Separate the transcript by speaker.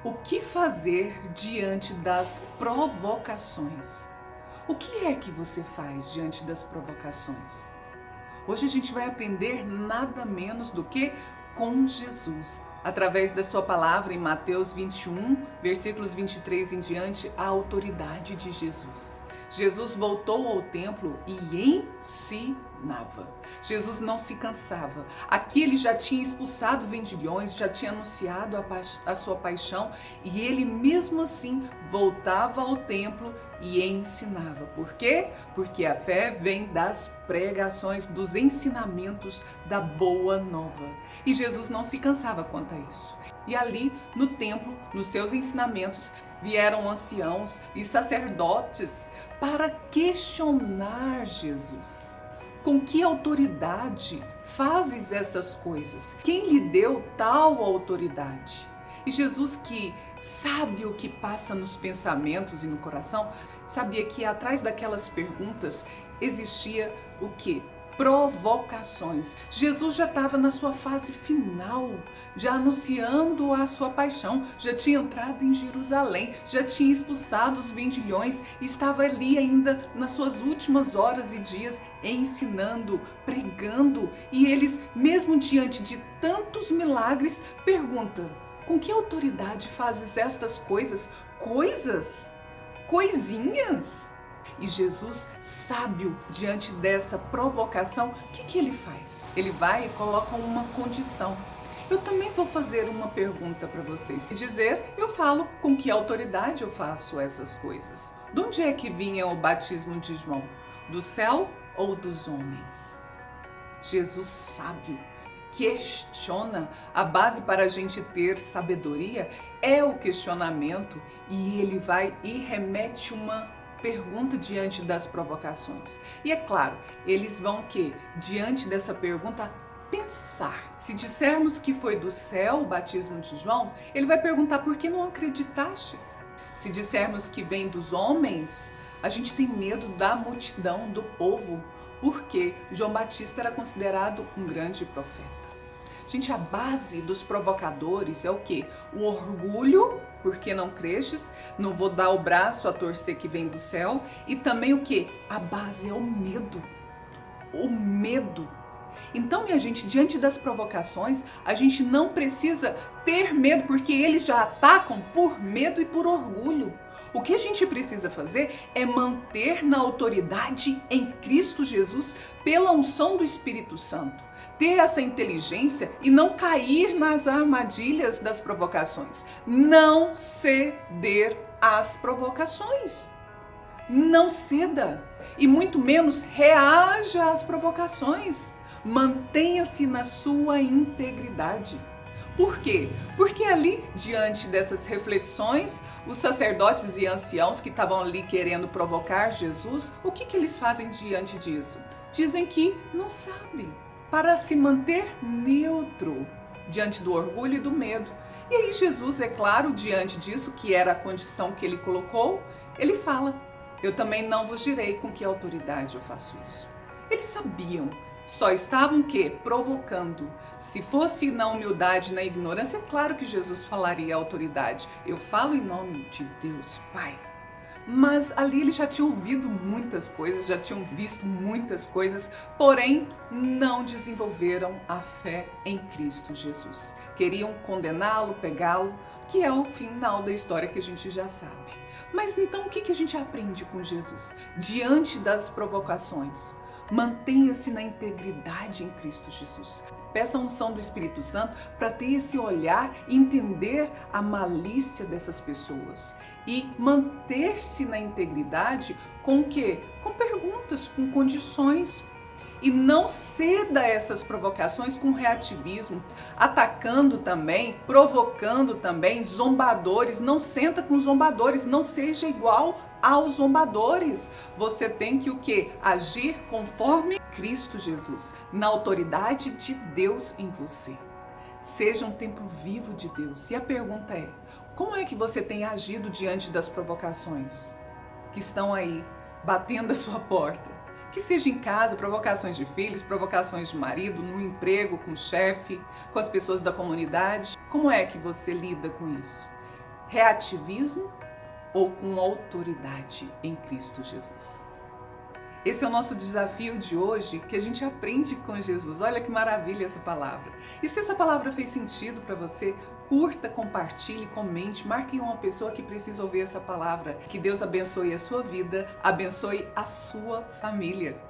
Speaker 1: O que fazer diante das provocações? O que é que você faz diante das provocações? Hoje a gente vai aprender nada menos do que com Jesus. Através da sua palavra em Mateus 21, versículos 23 em diante, a autoridade de Jesus. Jesus voltou ao templo e ensinava. Jesus não se cansava. Aqui ele já tinha expulsado vendilhões, já tinha anunciado a sua paixão e ele mesmo assim voltava ao templo e ensinava. Por quê? Porque a fé vem das pregações, dos ensinamentos da boa nova. E Jesus não se cansava quanto a isso. E ali no templo, nos seus ensinamentos, vieram anciãos e sacerdotes para questionar Jesus. Com que autoridade fazes essas coisas? Quem lhe deu tal autoridade? E Jesus, que sabe o que passa nos pensamentos e no coração, sabia que atrás daquelas perguntas existia o quê? Provocações. Jesus já estava na sua fase final, já anunciando a sua paixão, já tinha entrado em Jerusalém, já tinha expulsado os vendilhões, estava ali ainda nas suas últimas horas e dias ensinando, pregando, e eles, mesmo diante de tantos milagres, perguntam: com que autoridade fazes estas coisas? Coisas? Coisinhas? E Jesus, sábio diante dessa provocação, o que ele faz? Ele vai e coloca uma condição. Eu também vou fazer uma pergunta para vocês. Se dizer, eu falo com que autoridade eu faço essas coisas. De onde é que vinha o batismo de João? Do céu ou dos homens? Jesus sábio questiona. A base para a gente ter sabedoria é o questionamento, e ele vai e remete uma pergunta diante das provocações. E é claro, eles vão diante dessa pergunta, pensar. Se dissermos que foi do céu o batismo de João, ele vai perguntar: por que não acreditastes? Se dissermos que vem dos homens, a gente tem medo da multidão, do povo, porque João Batista era considerado um grande profeta. Gente, a base dos provocadores é o quê? O orgulho, porque não cresces, não vou dar o braço a torcer que vem do céu, e também o quê? A base é o medo. O medo. Então, minha gente, diante das provocações, a gente não precisa ter medo, porque eles já atacam por medo e por orgulho. O que a gente precisa fazer é manter na autoridade em Cristo Jesus pela unção do Espírito Santo. Ter essa inteligência e não cair nas armadilhas das provocações. Não ceder às provocações. Não ceda. E muito menos reaja às provocações. Mantenha-se na sua integridade. Por quê? Porque ali, diante dessas reflexões, os sacerdotes e anciãos que estavam ali querendo provocar Jesus, o que eles fazem diante disso? Dizem que não sabem, para se manter neutro diante do orgulho e do medo. E aí Jesus, é claro, diante disso, que era a condição que ele colocou, ele fala: eu também não vos direi com que autoridade eu faço isso. Eles sabiam. Só estavam provocando. Se fosse na humildade, na ignorância, é claro que Jesus falaria a autoridade. Eu falo em nome de Deus, Pai. Mas ali eles já tinham ouvido muitas coisas, já tinham visto muitas coisas, porém não desenvolveram a fé em Cristo Jesus. Queriam condená-lo, pegá-lo, que é o final da história que a gente já sabe. Mas então o que a gente aprende com Jesus? Diante das provocações, mantenha-se na integridade em Cristo Jesus. Peça a unção do Espírito Santo para ter esse olhar e entender a malícia dessas pessoas. E manter-se na integridade com o quê? Com perguntas, com condições. E não ceda a essas provocações com reativismo, atacando também, provocando também zombadores. Não senta com zombadores, não seja igual aos zombadores. Você tem que agir conforme Cristo Jesus, na autoridade de Deus em você. Seja um templo vivo de Deus. E a pergunta é: como é que você tem agido diante das provocações que estão aí batendo a sua porta? Que seja em casa, provocações de filhos, provocações de marido, no emprego, com o chefe, com as pessoas da comunidade. Como é que você lida com isso? reativismo ou com autoridade em Cristo Jesus? Esse é o nosso desafio de hoje, que a gente aprende com Jesus. Olha que maravilha essa palavra. E se essa palavra fez sentido para você, curta, compartilhe, comente, marque uma pessoa que precisa ouvir essa palavra. Que Deus abençoe a sua vida, abençoe a sua família.